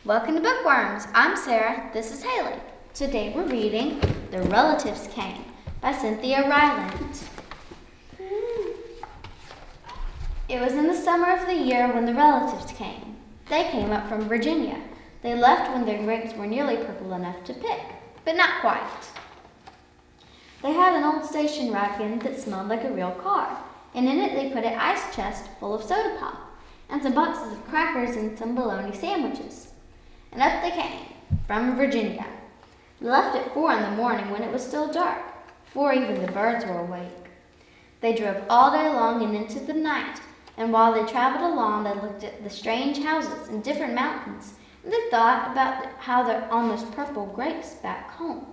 Welcome to Bookworms. I'm Sarah. This is Haley. Today we're reading The Relatives Came by Cynthia Ryland. It was in the summer of the year when the relatives came. They came up from Virginia. They left when their grapes were nearly purple enough to pick, but not quite. They had an old station wagon that smelled like a real car, and in it they put an ice chest full of soda pop, and some boxes of crackers and some bologna sandwiches. And up they came, from Virginia. They left at 4 in the morning when it was still dark, before even the birds were awake. They drove all day long and into the night, and while they traveled along, they looked at the strange houses and different mountains, and they thought about how they're almost purple grapes back home.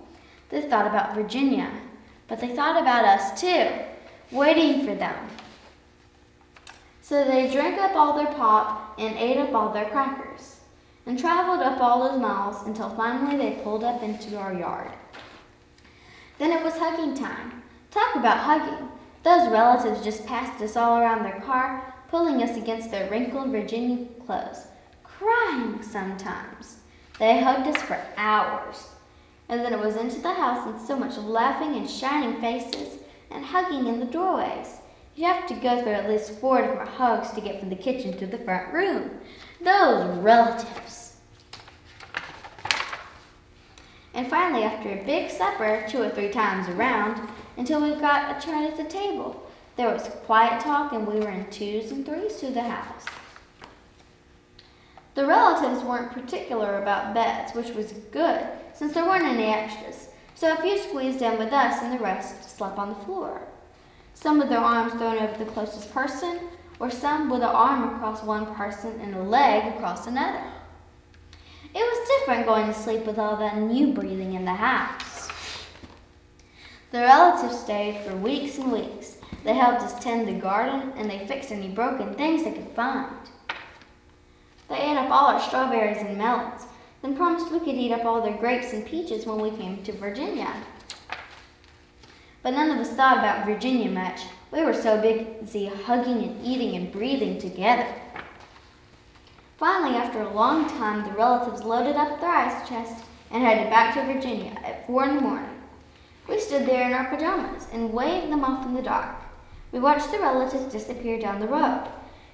They thought about Virginia, but they thought about us too, waiting for them. So they drank up all their pop and ate up all their crackers, and traveled up all those miles until finally they pulled up into our yard. Then it was hugging time. Talk about hugging. Those relatives just passed us all around their car, pulling us against their wrinkled Virginia clothes, crying sometimes. They hugged us for hours. And then it was into the house and so much laughing and shining faces and hugging in the doorways. You have to go through at least 4 different hugs to get from the kitchen to the front room. Those relatives. And finally, after a big supper, 2 or 3 times around, until we got a turn at the table, there was quiet talk and we were in 2s and 3s through the house. The relatives weren't particular about beds, which was good, since there weren't any extras. So a few squeezed in with us and the rest slept on the floor. Some with their arms thrown over the closest person, or some with an arm across one person and a leg across another. It was different going to sleep with all that new breathing in the house. The relatives stayed for weeks and weeks. They helped us tend the garden and they fixed any broken things they could find. They ate up all our strawberries and melons, then promised we could eat up all their grapes and peaches when we came to Virginia. But none of us thought about Virginia much. We were so busy hugging and eating and breathing together. Finally, after a long time, the relatives loaded up their ice chest and headed back to Virginia at 4 in the morning. We stood there in our pajamas and waved them off in the dark. We watched the relatives disappear down the road.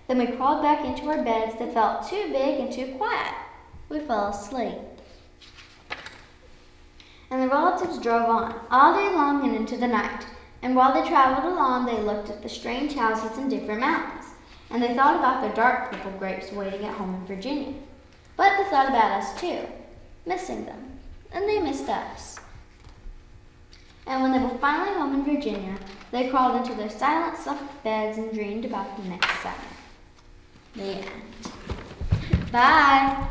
Then we crawled back into our beds that felt too big and too quiet. We fell asleep. And the relatives drove on, all day long and into the night. And while they traveled along, they looked at the strange houses in different mountains. And they thought about the dark purple grapes waiting at home in Virginia. But they thought about us too, missing them. And they missed us. And when they were finally home in Virginia, they crawled into their silent, soft beds and dreamed about the next summer. The end. Bye.